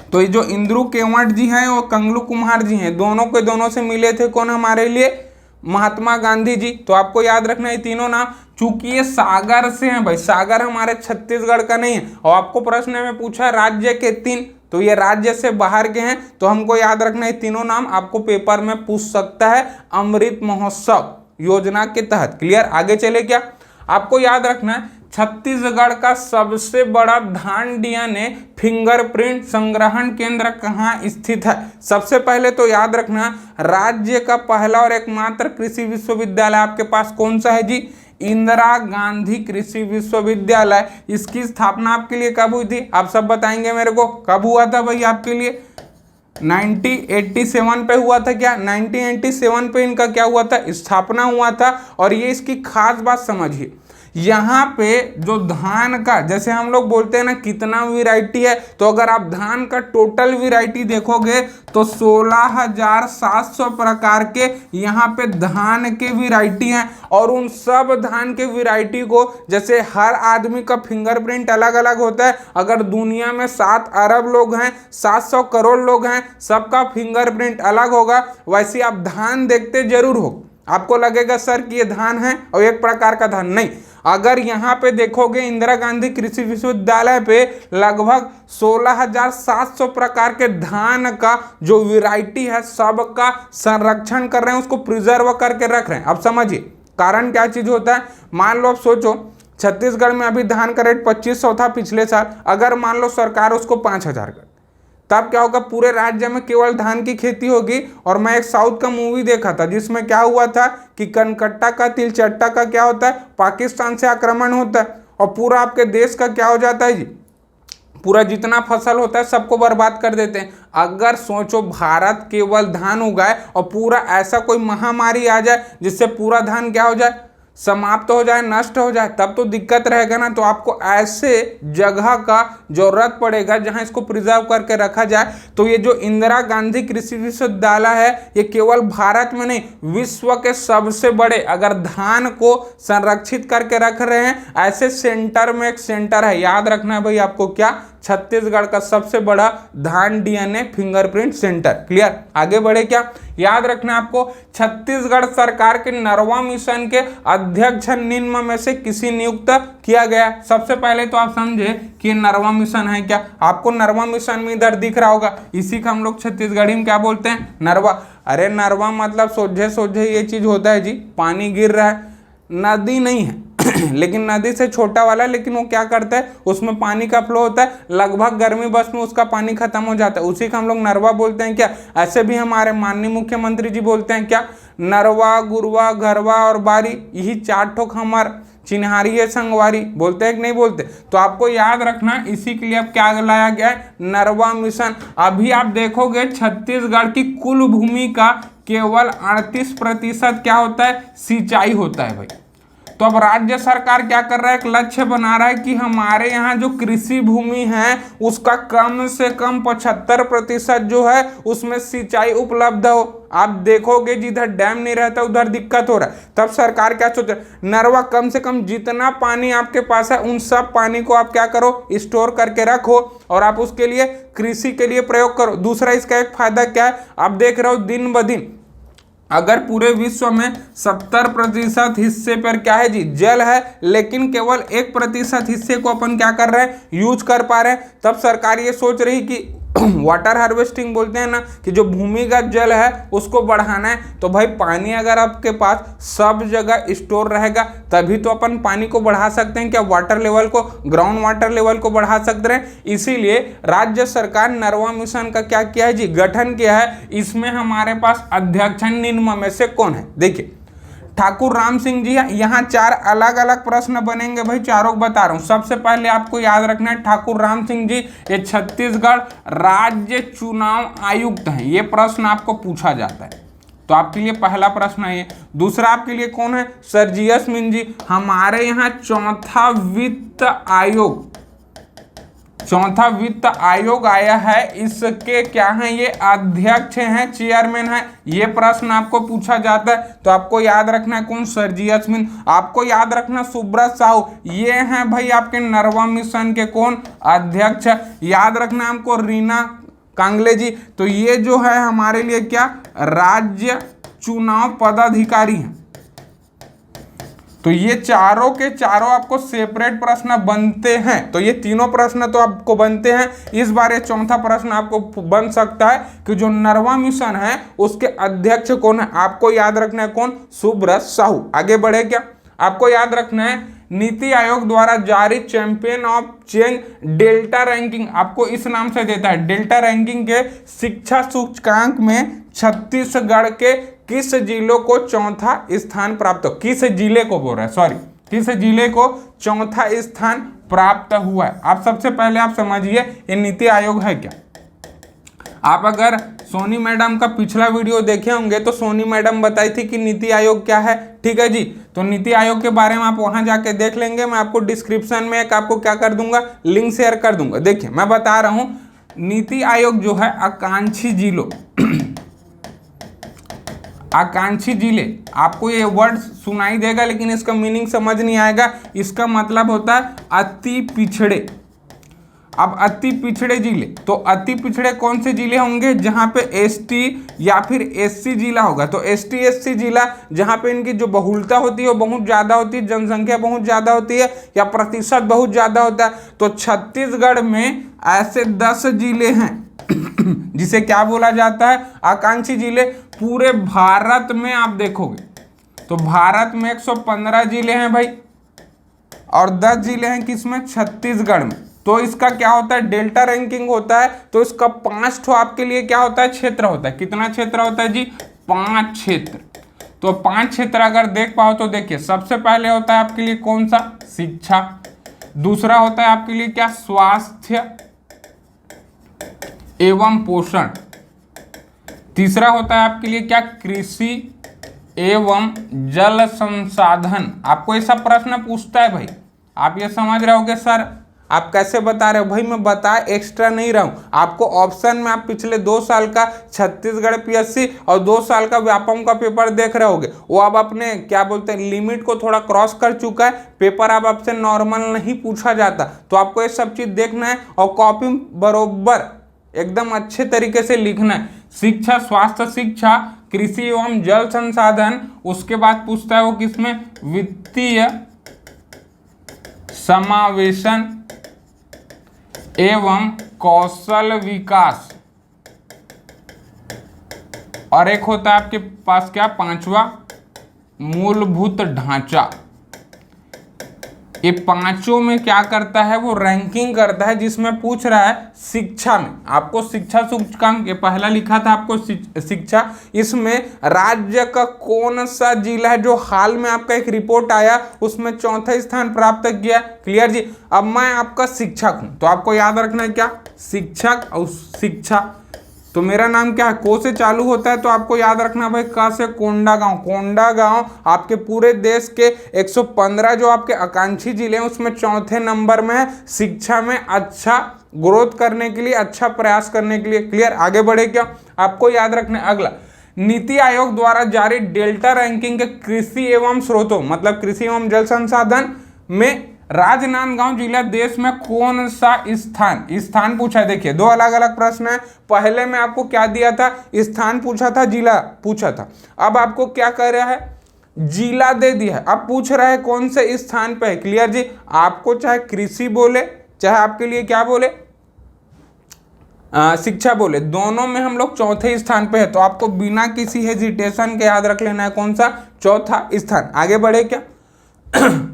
तो ये जो इंद्रू केवट जी हैं और कंगलू कुम्हार जी हैं, दोनों के दोनों से मिले थे कौन हमारे लिए? महात्मा गांधी जी। तो आपको याद रखना है तीनों नाम, चूंकि ये सागर से हैं भाई, सागर हमारे छत्तीसगढ़ का नहीं है। और आपको प्रश्न में पूछा राज्य के 3, तो ये राज्य से बाहर के हैं, तो हमको याद रखना है तीनों नाम, आपको पेपर में पूछ सकता है अमृत महोत्सव योजना के तहत। क्लियर? आगे चले क्या? आपको याद रखना है छत्तीसगढ़ का सबसे बड़ा धान डीएनए फिंगरप्रिंट संग्रहण केंद्र कहाँ स्थित है? सबसे पहले तो याद रखना राज्य का पहला और एकमात्र कृषि विश्वविद्यालय आपके पास कौन सा है जी? इंदिरा गांधी कृषि विश्वविद्यालय। इसकी स्थापना आपके लिए कब हुई थी? आप सब बताएंगे मेरे को, कब हुआ था भाई आपके लिए? 1987 पे हुआ था क्या? 1987 पे इनका क्या हुआ था? स्थापना हुआ था। और ये इसकी खास बात समझिए, यहाँ पे जो धान का, जैसे हम लोग बोलते हैं ना कितना वैरायटी है, तो अगर आप धान का टोटल वैरायटी देखोगे तो 16,700 प्रकार के यहाँ पे धान के वैरायटी हैं। और उन सब धान के वैरायटी को, जैसे हर आदमी का फिंगरप्रिंट अलग अलग होता है, अगर दुनिया में 7 अरब लोग हैं, 700 करोड़ लोग हैं, सबका फिंगरप्रिंट अलग होगा। वैसे आप धान देखते जरूर हो, आपको लगेगा सर कि ये धान है और एक प्रकार का धान नहीं। अगर यहाँ पे देखोगे इंदिरा गांधी कृषि विश्वविद्यालय पे लगभग 16,700 प्रकार के धान का जो वैरायटी है सबका संरक्षण कर रहे हैं, उसको प्रिजर्व करके रख रहे हैं। अब समझिए कारण क्या चीज होता है। मान लो, अब सोचो छत्तीसगढ़ में अभी धान का रेट 2500 था पिछले साल, अगर मान लो सरकार उसको 5,000 कर, तब क्या होगा? पूरे राज्य में केवल धान की खेती होगी। और मैं एक साउथ का मूवी देखा था जिसमें क्या हुआ था कि कनकट्टा का तिलचट्टा का क्या होता है? पाकिस्तान से आक्रमण होता है और पूरा आपके देश का क्या हो जाता है जी? पूरा जितना फसल होता है सबको बर्बाद कर देते हैं। अगर सोचो भारत केवल धान उगाए और पूरा ऐसा कोई महामारी आ जाए जिससे पूरा धान क्या हो जाए? समाप्त हो जाए, नष्ट हो जाए, तब तो दिक्कत रहेगा ना। तो आपको ऐसे जगह का जरूरत पड़ेगा जहां इसको प्रिजर्व करके रखा जाए। तो ये जो इंदिरा गांधी कृषि विश्वविद्यालय है, ये केवल भारत में नहीं, विश्व के सबसे बड़े, अगर धान को संरक्षित करके रख रहे हैं ऐसे सेंटर में एक सेंटर है। याद रखना है भाई आपको, क्या? छत्तीसगढ़ का सबसे बड़ा धान डीएनए फिंगरप्रिंट सेंटर। क्लियर? आगे बढ़े क्या? याद रखना आपको छत्तीसगढ़ सरकार के नरवा मिशन के अध्यक्ष निम्न में से किसी नियुक्त किया गया। सबसे पहले तो आप समझे कि नरवा मिशन है क्या? आपको नरवा मिशन में इधर दिख रहा होगा, इसी का हम लोग छत्तीसगढ़ी में क्या बोलते हैं? नरवा। अरे नरवा मतलब सोझे सोझे ये चीज होता है जी, पानी गिर रहा है, नदी नहीं है लेकिन नदी से छोटा वाला, लेकिन वो क्या करता है? उसमें पानी का फ्लो होता है, लगभग गर्मी बस में उसका पानी खत्म हो जाता है, उसी का हम लोग नरवा बोलते हैं क्या? ऐसे भी हमारे माननीय मुख्यमंत्री जी बोलते हैं क्या? नरवा, गुरवा, घरवा और बारी, यही 4 ठोक हमार चिन्हारी है, संगवारी बोलते हैं कि नहीं बोलते? तो आपको याद रखना, इसी के लिए अब क्या लाया गया है? नरवा मिशन। अभी आप देखोगे छत्तीसगढ़ की कुल भूमि का केवल 38% क्या होता है? सिंचाई होता है भाई। तो अब राज्य सरकार क्या कर रहा है? एक लक्ष्य बना रहा है कि हमारे यहाँ जो कृषि भूमि है उसका कम से कम 75% जो है उसमें सिंचाई उपलब्ध हो। आप देखोगे जिधर डैम नहीं रहता उधर दिक्कत हो रहा है। तब सरकार क्या सोच रहा है? नरवा, कम से कम जितना पानी आपके पास है उन सब पानी को आप क्या करो? स्टोर करके रखो और आप उसके लिए कृषि के लिए प्रयोग करो। दूसरा इसका एक फायदा क्या है? आप देख रहे हो दिन ब दिन अगर पूरे विश्व में 70% हिस्से पर क्या है जी? जल है, लेकिन केवल 1% हिस्से को अपन क्या कर रहे हैं? यूज कर पा रहे हैं। तब सरकार ये सोच रही कि वाटर हार्वेस्टिंग बोलते हैं ना, कि जो भूमिगत जल है उसको बढ़ाना है। तो भाई पानी अगर आपके पास सब जगह स्टोर रहेगा तभी तो अपन पानी को बढ़ा सकते हैं। क्या वाटर लेवल को, ग्राउंड वाटर लेवल को बढ़ा सकते हैं। इसीलिए राज्य सरकार नरवा मिशन का क्या किया है जी? गठन किया है। इसमें हमारे पास अध्यक्ष निम्न में से कौन है? देखिए ठाकुर राम सिंह जी है। यहाँ 4 अलग अलग प्रश्न बनेंगे भाई, चारों बता रहा हूँ। सबसे पहले आपको याद रखना है ठाकुर राम सिंह जी ये छत्तीसगढ़ राज्य चुनाव आयुक्त हैं। ये प्रश्न आपको पूछा जाता है। तो आपके लिए पहला प्रश्न है ये। दूसरा आपके लिए कौन है? सर्जियस मिंजी। हमारे यहाँ चौथा वित्त आयोग आया है, इसके क्या हैं? ये अध्यक्ष हैं, चेयरमैन है। ये प्रश्न आपको पूछा जाता है, तो आपको याद रखना है कौन? सर्जियस मिंज। आपको याद रखना सुब्रत साहू, ये हैं भाई आपके नरवा मिशन के कौन? अध्यक्ष। याद रखना हमको रीना कांगले जी, तो ये जो है हमारे लिए क्या? राज्य चुनाव पदाधिकारी हैं। तो ये चारों के चारों आपको सेपरेट प्रश्न बनते हैं, तो ये तीनों प्रश्न तो आपको बनते हैं। इस बार ये चौथा प्रश्न आपको बन सकता है कि जो नरवा मिशन है उसके अध्यक्ष कौन है? आपको याद रखना है कौन? सुब्रत साहू। आगे बढ़े क्या? आपको याद रखना है नीति आयोग द्वारा जारी champion of change delta ranking, आपको इस नाम से देता है। डेल्टा रैंकिंग के शिक्षा सूचकांक में छत्तीसगढ़ के किस जिलों को चौथा स्थान प्राप्त हो? किस जिले को बोल रहा है, सॉरी, किस जिले को चौथा स्थान प्राप्त हुआ है? आप सबसे पहले आप समझिए ये नीति आयोग है क्या। आप अगर सोनी मैडम का पिछला वीडियो देखे होंगे तो सोनी मैडम बताई थी कि नीति आयोग क्या है, ठीक है जी। तो नीति आयोग के बारे में आप वहां जाके देख लेंगे। मैं आपको डिस्क्रिप्शन में एक आपको क्या कर दूंगा, लिंक शेयर कर दूंगा। देखिए मैं बता रहा हूं, नीति आयोग जो है आकांक्षी जिलों आकांक्षी जिले, आपको ये वर्ड सुनाई देगा लेकिन इसका मीनिंग समझ नहीं आएगा। इसका मतलब होता है अति पिछड़े। अब अति पिछड़े जिले, तो अति पिछड़े कौन से जिले होंगे? जहां पे एसटी या फिर एससी जिला होगा। तो एसटी एससी जिला जहां पे इनकी जो बहुलता होती है वो बहुत ज्यादा होती है, जनसंख्या बहुत ज्यादा होती है या प्रतिशत बहुत ज्यादा होता है। तो छत्तीसगढ़ में ऐसे 10 जिले हैं जिसे क्या बोला जाता है? आकांक्षी जिले। पूरे भारत में आप देखोगे तो भारत में 115 जिले हैं भाई, और 10 जिले हैं किसमें? छत्तीसगढ़ में। तो इसका क्या होता है? डेल्टा रैंकिंग होता है। तो इसका 5 ठो आपके लिए क्या होता है? क्षेत्र होता है। कितना क्षेत्र होता है जी? 5 क्षेत्र। तो 5 क्षेत्र अगर देख पाओ तो देखिए, सबसे पहले होता है आपके लिए कौन सा? शिक्षा। दूसरा होता है आपके लिए क्या? स्वास्थ्य एवं पोषण। तीसरा होता है आपके लिए क्या? कृषि एवं जल संसाधन। आपको ये सब प्रश्न पूछता है भाई। आप ये समझ रहे होगे सर आप कैसे बता रहे हो? भाई मैं बता एक्स्ट्रा नहीं रहा हूं आपको। ऑप्शन में आप पिछले 2 साल का छत्तीसगढ़ पीएससी और 2 साल का व्यापम का पेपर देख रहे होगे। वो अब अपने क्या बोलते हैं लिमिट को थोड़ा क्रॉस कर चुका है। पेपर अब आपसे नॉर्मल नहीं पूछा जाता, तो आपको ये सब चीज देखना है और कॉपी बरोबर एकदम अच्छे तरीके से लिखना है। शिक्षा, स्वास्थ्य शिक्षा, कृषि एवं जल संसाधन। उसके बाद पूछता है वो किसमें? वित्तीय समावेशन एवं कौशल विकास। और एक होता है आपके पास क्या? 5वां मूलभूत ढांचा। ये पांचों में क्या करता है? वो रैंकिंग करता है, जिसमें पूछ रहा है शिक्षा में। आपको शिक्षा सूचकांक के पहला लिखा था आपको शिक्षा, इसमें राज्य का कौन सा जिला है जो हाल में आपका एक रिपोर्ट आया उसमें चौथा स्थान प्राप्त किया? क्लियर जी। अब मैं आपका शिक्षक हूं, तो आपको याद रखना है क्या? शिक्षक और शिक्षा। तो मेरा नाम क्या है? को से चालू होता है, तो आपको याद रखना भाई का से कोंडागांव। कोंडागांव आपके पूरे देश के 115 जो आपके आकांक्षी जिले हैं उसमें चौथे नंबर में है शिक्षा में अच्छा ग्रोथ करने के लिए, अच्छा प्रयास करने के लिए। क्लियर। आगे बढ़े क्या? आपको याद रखना है अगला, नीति आयोग द्वारा जारी डेल्टा रैंकिंग के कृषि एवं स्रोतों मतलब कृषि एवं जल संसाधन में राजनांदगांव जिला देश में कौन सा स्थान पूछा है। देखिए 2 अलग अलग प्रश्न है। पहले में आपको क्या दिया था? स्थान पूछा था, जिला पूछा था। अब आपको क्या कर रहा है? जिला दे दिया है। अब पूछ रहा है कौन से स्थान पे है। क्लियर जी। आपको चाहे कृषि बोले चाहे आपके लिए क्या बोले शिक्षा बोले, दोनों में हम लोग चौथे स्थान पे है। तो आपको बिना किसी हेजिटेशन के याद रख लेना है कौन सा? चौथा स्थान। आगे बढ़े क्या?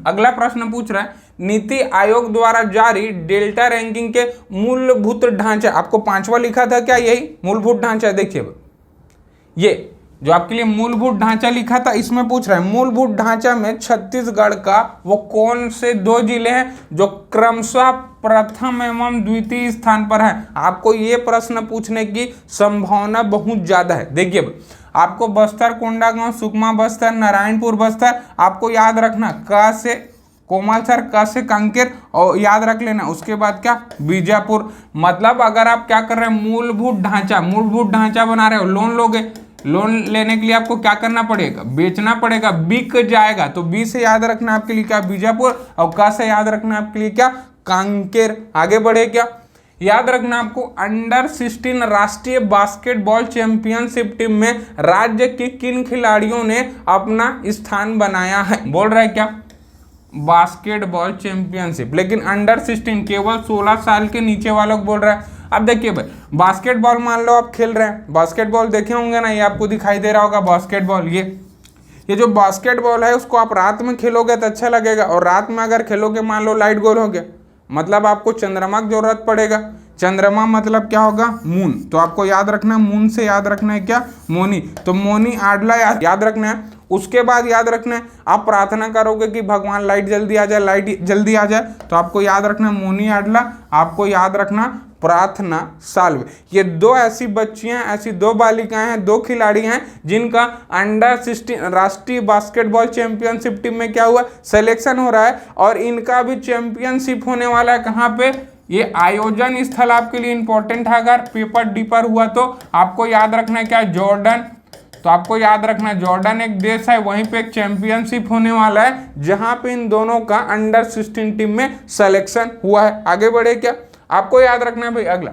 अगला प्रश्न पूछ रहा है नीति आयोग द्वारा जारी डेल्टा रैंकिंग के मूलभूत ढांचा। आपको 5वां लिखा था क्या? यही मूलभूत ढांचा। देखिए ये जो आपके लिए मूलभूत ढांचा लिखा था इसमें पूछ रहा है मूलभूत ढांचा में छत्तीसगढ़ का वो कौन से 2 जिले हैं जो क्रमशः प्रथम एवं द्वितीय स्थान पर है। आपको ये प्रश्न पूछने की संभावना बहुत ज्यादा है। देखिए आपको बस्तर, कोंडागांव, सुकमा बस्तर, नारायणपुर बस्तर आपको याद रखना। क से कोमल सर, क से कांकेर और याद रख लेना। उसके बाद क्या, बीजापुर। मतलब अगर आप क्या कर रहे हैं, मूलभूत ढांचा बना रहे हो, लोन लोगे, लोन लेने के लिए आपको क्या करना पड़ेगा, बेचना पड़ेगा, बिक जाएगा। तो बी से याद रखना आपके लिए क्या, बीजापुर, और क से याद रखना आपके लिए क्या, कांकेर। आगे बढ़े क्या, याद रखना आपको अंडर 16 राष्ट्रीय बास्केटबॉल चैंपियनशिप टीम में राज्य के किन खिलाड़ियों ने अपना स्थान बनाया है। बोल रहा है क्या, बास्केटबॉल चैंपियनशिप, लेकिन अंडर 16 केवल 16 साल के नीचे वालों को बोल रहा है। अब देखिए भाई, बास्केटबॉल मान लो आप खेल रहे हैं, बास्केटबॉल देखे होंगे ना, ये आपको दिखाई दे रहा होगा बास्केटबॉल। ये जो बास्केटबॉल है उसको आप रात में खेलोगे तो अच्छा लगेगा, और रात में अगर खेलोगे मान लो लाइट गोल हो गया, मतलब आपको चंद्रमा की जरूरत पड़ेगा। चंद्रमा मतलब क्या होगा, मून। तो आपको याद रखना, मून से याद रखना है क्या, मोनी। तो मोनी आडला याद रखना है। उसके बाद याद रखना है, आप प्रार्थना करोगे कि भगवान लाइट जल्दी आ जाए, लाइट जल्दी आ जाए, तो आपको याद रखना मोनी आडला, आपको याद रखना प्रार्थना साल्वे। ये दो ऐसी बच्चियां, ऐसी दो बालिकाएं हैं, दो खिलाड़ी हैं जिनका अंडर 16 राष्ट्रीय बास्केटबॉल चैंपियनशिप टीम में क्या हुआ, सिलेक्शन हो रहा है। और इनका भी चैंपियनशिप होने वाला है कहाँ पे, ये आयोजन स्थल आपके लिए इंपॉर्टेंट है। अगर पेपर डीपर हुआ तो आपको याद रखना है क्या, जॉर्डन। तो आपको याद रखना जॉर्डन एक देश है, वहीं पे एक चैंपियनशिप होने वाला है जहां पे इन दोनों का अंडर 16 टीम में सिलेक्शन हुआ है। आगे बढ़े क्या, आपको याद रखना है भाई। अगला,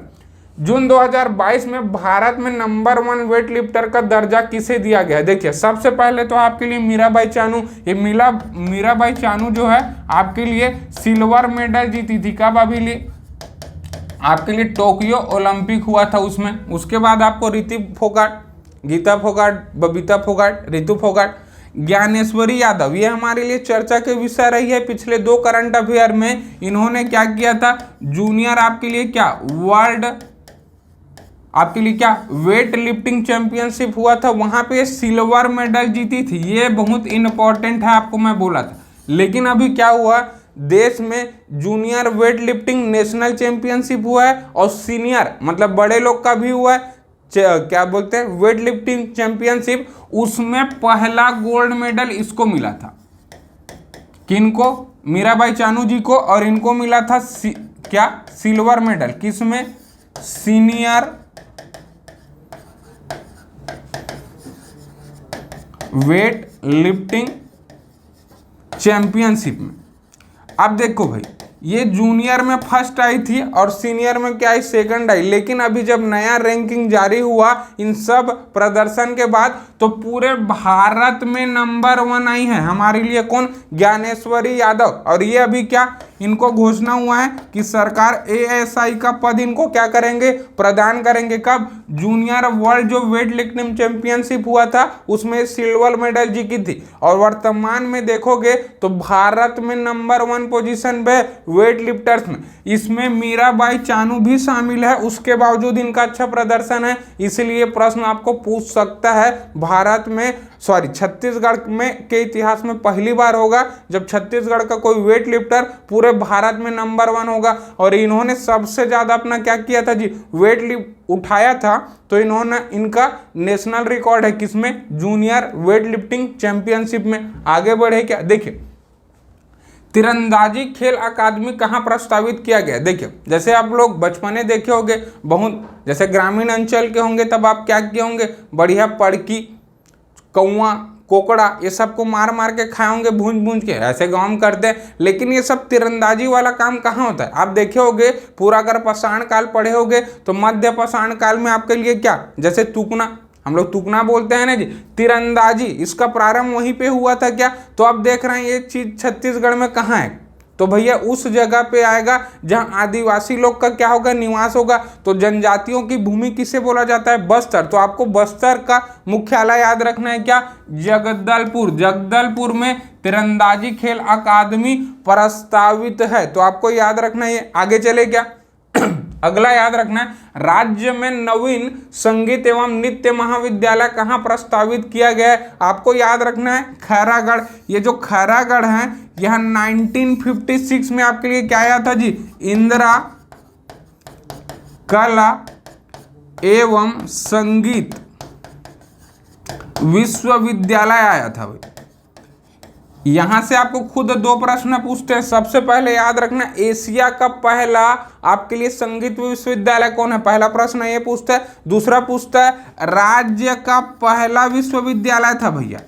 जून 2022 में भारत में नंबर 1 वेट लिफ्टर का दर्जा किसे दिया गया है। देखिए सबसे पहले तो आपके लिए मीराबाई चानू, ये मीराबाई चानू जो है आपके लिए सिल्वर मेडल जीती थी। कब, अभी लिए आपके लिए टोक्यो ओलंपिक हुआ था उसमें। उसके बाद आपको ऋतु फोगाट, गीता फोगाट, बबीता फोगाट, ऋतु फोगाट, ज्ञानेश्वरी यादव, ये हमारे लिए चर्चा के विषय रही है पिछले 2 करंट अफेयर में। इन्होंने क्या किया था, जूनियर आपके लिए क्या, वर्ल्ड आपके लिए क्या, वेट लिफ्टिंग चैंपियनशिप हुआ था, वहां पे सिल्वर मेडल जीती थी। ये बहुत इंपॉर्टेंट है, आपको मैं बोला था। लेकिन अभी क्या हुआ, देश में junior weight lifting national championship हुआ है, और सीनियर मतलब बड़े लोग का भी हुआ है, क्या बोलते हैं, वेट लिफ्टिंग चैंपियनशिप। उसमें पहला गोल्ड मेडल इसको मिला था, किनको, मीराबाई चानू जी को, और इनको मिला था क्या, सिल्वर मेडल। किसमें, सीनियर वेट लिफ्टिंग चैंपियनशिप में। अब देखो भाई, ये जूनियर में फर्स्ट आई थी और सीनियर में क्या आई, सेकंड आई। लेकिन अभी जब नया रैंकिंग जारी हुआ इन सब प्रदर्शन के बाद, तो पूरे भारत में नंबर 1 आई है हमारे लिए कौन, ज्ञानेश्वरी यादव। और ये अभी क्या, इनको घोषणा हुआ है कि सरकार ASI का पद इनको क्या करेंगे, प्रदान करेंगे। कब, जूनियर वर्ल्ड जो वेट लिफ्टिंग चैंपियनशिप हुआ था उसमें सिल्वर मेडल जीती थी। और वर्तमान में देखोगे तो भारत में नंबर 1 पोजीशन पे वेट लिफ्टर्स में, इसमें मीराबाई चानू भी शामिल है। उसके बावजूद इनका अच्छा प्रदर्शन है, इसलिए प्रश्न आपको पूछ सकता है, भारत में छत्तीसगढ़ में के इतिहास में पहली बार होगा जब छत्तीसगढ़ का कोई वेट लिफ्टर पूरे भारत में नंबर 1 होगा। और इन्होंने सबसे ज्यादा अपना क्या किया था जी, वेट लिफ्ट उठाया था। तो इन्होंने, इनका नेशनल रिकॉर्ड है किसमें, जूनियर वेट लिफ्टिंग चैंपियनशिप में। आगे बढ़े क्या, देखिए तीरंदाजी खेल अकादमी कहाँ प्रस्तावित किया गया। देखिए जैसे आप लोग बचपने देखे होंगे, बहुत जैसे ग्रामीण अंचल के होंगे, तब आप क्या किए होंगे, बढ़िया पड़की, कौआ, कोकड़ा, ये सबको मार मार के खाए होंगे, भूंज के, ऐसे गाँव में करते हैं। लेकिन ये सब तीरंदाजी वाला काम कहाँ होता है, आप देखे होगे पूरा अगर पाषाण काल पढ़े होगे तो मध्य पाषाण काल में आपके लिए क्या, जैसे तुकना, हम लोग तुकना बोलते हैं ना जी, तीरंदाजी, इसका प्रारंभ वहीं पे हुआ था क्या। तो आप देख रहे हैं ये चीज छत्तीसगढ़ में कहाँ है, तो भैया उस जगह पे आएगा जहां आदिवासी लोग का क्या होगा, निवास होगा। तो जनजातियों की भूमि किसे बोला जाता है, बस्तर। तो आपको बस्तर का मुख्यालय याद रखना है क्या, जगदलपुर। जगदलपुर में तीरंदाजी खेल अकादमी प्रस्तावित है, तो आपको याद रखना है। आगे चले क्या, अगला याद रखना है, राज्य में नवीन संगीत एवं नृत्य महाविद्यालय कहाँ प्रस्तावित किया गया है। आपको याद रखना है खैरागढ़। ये जो खैरागढ़ है यह 1956 में आपके लिए क्या आया था जी, इंदिरा कला एवं संगीत विश्वविद्यालय आया था भाई। यहां से आपको खुद दो प्रश्न पूछते हैं। सबसे पहले याद रखना, एशिया का पहला आपके लिए संगीत विश्वविद्यालय कौन है, पहला प्रश्न ये पूछता है। दूसरा पूछता है राज्य का पहला विश्वविद्यालय था भैया,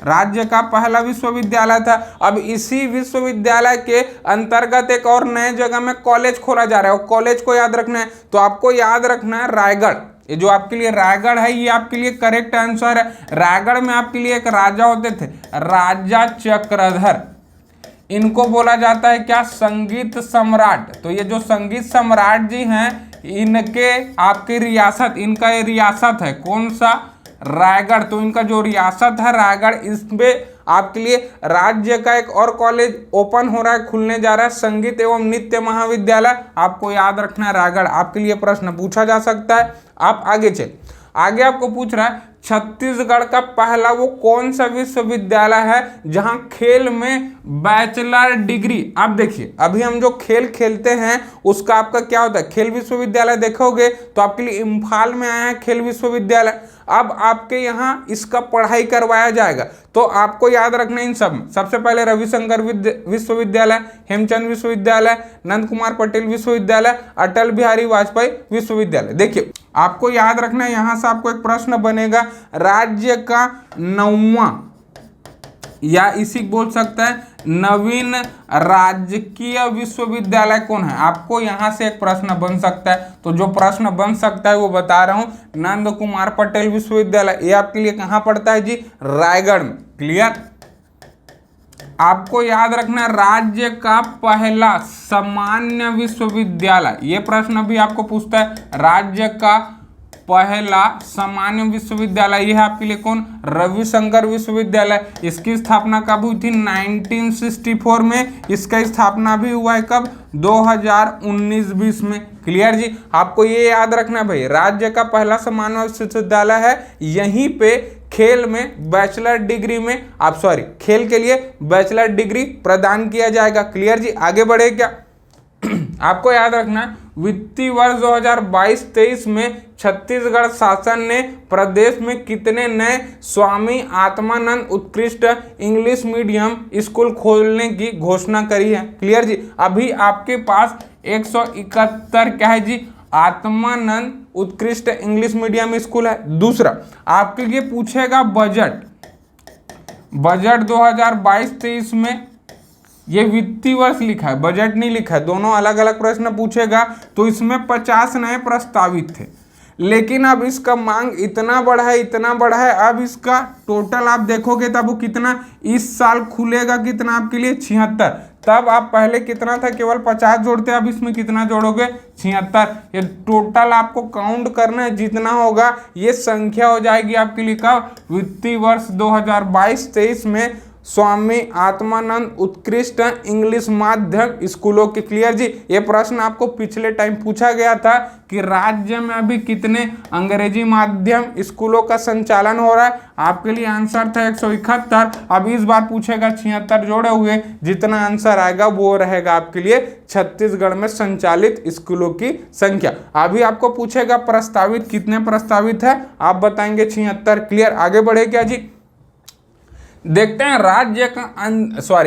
राज्य का पहला विश्वविद्यालय था। अब इसी विश्वविद्यालय के अंतर्गत एक और नए जगह में कॉलेज खोला जा रहा है, और कॉलेज को याद रखना है। तो आपको याद रखना है रायगढ़, ये जो आपके लिए रायगढ़ है ये आपके लिए करेक्ट आंसर है। रायगढ़ में आपके लिए एक राजा होते थे, राजा चक्रधर, इनको बोला जाता है क्या, संगीत सम्राट। तो ये जो संगीत सम्राट जी हैं, इनके आपकी रियासत, इनका ये रियासत है कौन सा, रायगढ़। तो इनका जो रियासत है रायगढ़, इसमें आपके लिए राज्य का एक और कॉलेज ओपन हो रहा है, खुलने जा रहा है, संगीत एवं नृत्य महाविद्यालय। आपको याद रखना है रायगढ़। आपके लिए प्रश्न पूछा जा सकता है। आप आगे चल, आगे आपको पूछ रहा है छत्तीसगढ़ का पहला वो कौन सा विश्वविद्यालय है जहां खेल में बैचलर डिग्री। आप देखिए अभी हम जो खेल खेलते हैं उसका आपका क्या होता है, खेल विश्वविद्यालय। देखोगे तो आपके लिए इम्फाल में आया है खेल विश्वविद्यालय। अब आपके यहाँ इसका पढ़ाई करवाया जाएगा। तो आपको याद रखना इन सब में, सबसे पहले रविशंकर विश्वविद्यालय, हेमचंद विश्वविद्यालय, नंद कुमार पटेल विश्वविद्यालय, अटल बिहारी वाजपेयी विश्वविद्यालय। देखिए आपको याद रखना है, यहां से आपको एक प्रश्न बनेगा, राज्य का 9वां या इसी बोल सकता है नवीन राजकीय विश्वविद्यालय कौन है। आपको यहां से एक प्रश्न बन सकता है। तो जो प्रश्न बन सकता है वो बता रहा हूं, नंद कुमार पटेल विश्वविद्यालय, ये आपके लिए कहां पड़ता है जी, रायगढ़ में। क्लियर। आपको याद रखना है राज्य का पहला सामान्य विश्वविद्यालय, ये प्रश्न भी आपको पूछता है, राज्य का पहला सामान्य विश्वविद्यालय ये है आपके लिए कौन, रविशंकर विश्वविद्यालय। इसकी स्थापना कब हुई थी, 1964 में। इसका स्थापना भी हुआ है कब, 2019-20 में। क्लियर जी। आपको ये याद रखना है भाई, राज्य का पहला सामान्य विश्वविद्यालय है, यहीं पे खेल में बैचलर डिग्री में आप खेल के लिए बैचलर डिग्री प्रदान किया जाएगा। क्लियर जी। आगे बढ़े क्या, आपको याद रखना है वित्तीय वर्ष 2022-23 में छत्तीसगढ़ शासन ने प्रदेश में कितने नए स्वामी आत्मानंद उत्कृष्ट इंग्लिश मीडियम स्कूल खोलने की घोषणा करी है। क्लियर जी। अभी आपके पास 171 क्या है जी, आत्मानंद उत्कृष्ट इंग्लिश मीडियम स्कूल है। दूसरा आपके लिए पूछेगा बजट 2022-23 में, ये वित्तीय वर्ष लिखा है, बजट नहीं लिखा है, दोनों अलग अलग प्रश्न पूछेगा। तो इसमें 50 नए प्रस्तावित थे, लेकिन अब इसका मांग इतना बड़ा है, इतना बड़ा है। अब इसका टोटल आप देखोगे तब वो कितना, इस साल खुलेगा कितना आपके लिए, 76। तब आप पहले कितना था, केवल 50 जोड़ते, अब इसमें कितना जोड़ोगे, 76। ये टोटल आपको काउंट करना है, जितना होगा ये संख्या हो जाएगी आपके लिए कब, वित्तीय वर्ष 2022-23 में स्वामी आत्मानंद उत्कृष्ट इंग्लिश माध्यम स्कूलों के। क्लियर जी। ये प्रश्न आपको पिछले टाइम पूछा गया था कि राज्य में अभी कितने अंग्रेजी माध्यम स्कूलों का संचालन हो रहा है। आपके लिए आंसर था 171। अब इस बार पूछेगा 76 जोड़े हुए, जितना आंसर आएगा वो रहेगा आपके लिए छत्तीसगढ़ में संचालित स्कूलों की संख्या। अभी आपको पूछेगा प्रस्तावित कितने प्रस्तावित है, आप बताएंगे 76। क्लियर। आगे बढ़े क्या जी, देखते हैं राज्य का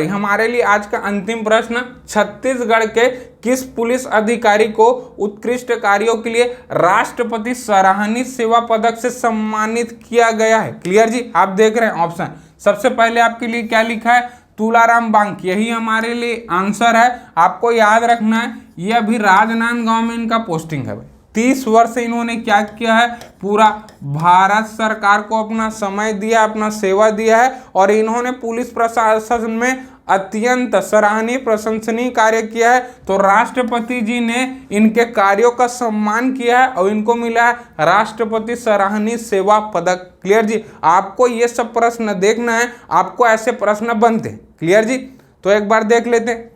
हमारे लिए आज का अंतिम प्रश्न, छत्तीसगढ़ के किस पुलिस अधिकारी को उत्कृष्ट कार्यों के लिए राष्ट्रपति सराहनीय सेवा पदक से सम्मानित किया गया है। क्लियर जी। आप देख रहे हैं ऑप्शन, सबसे पहले आपके लिए क्या लिखा है, तुलाराम बांक, यही हमारे लिए आंसर है। आपको याद रखना है ये अभी राजनांदगांव में इनका पोस्टिंग है भाई। 30 वर्ष से इन्होंने क्या किया है, पूरा भारत सरकार को अपना समय दिया, अपना सेवा दिया है, और इन्होंने पुलिस प्रशासन में अत्यंत सराहनीय प्रशंसनीय कार्य किया है। तो राष्ट्रपति जी ने इनके कार्यों का सम्मान किया है और इनको मिला है राष्ट्रपति सराहनीय सेवा पदक। क्लियर जी। आपको ये सब प्रश्न देखना है, आपको ऐसे प्रश्न बनते हैं। क्लियर जी। तो एक बार देख लेते हैं,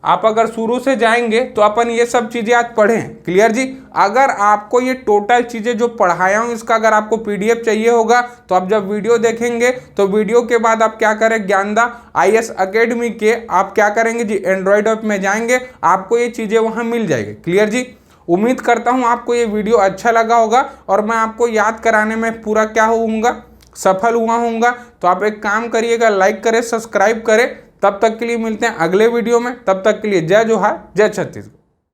आप अगर शुरू से जाएंगे तो अपन ये सब चीज़ें आज पढ़ें। क्लियर जी। अगर आपको ये टोटल चीज़ें जो पढ़ाया हूँ इसका अगर आपको पीडीएफ चाहिए होगा तो आप जब वीडियो देखेंगे तो वीडियो के बाद आप क्या करें, ज्ञानदा IAS अकेडमी के आप क्या करेंगे जी, एंड्रॉयड ऐप में जाएंगे, आपको ये चीज़ें वहाँ मिल जाएगी। क्लियर जी। उम्मीद करता हूँ आपको ये वीडियो अच्छा लगा होगा और मैं आपको याद कराने में पूरा क्या होऊंगा, सफल हुआ होऊंगा। तो आप एक काम करिएगा, लाइक करें, सब्सक्राइब करें। तब तक के लिए मिलते हैं अगले वीडियो में। तब तक के लिए जय जोहार, जय छत्तीसगढ़।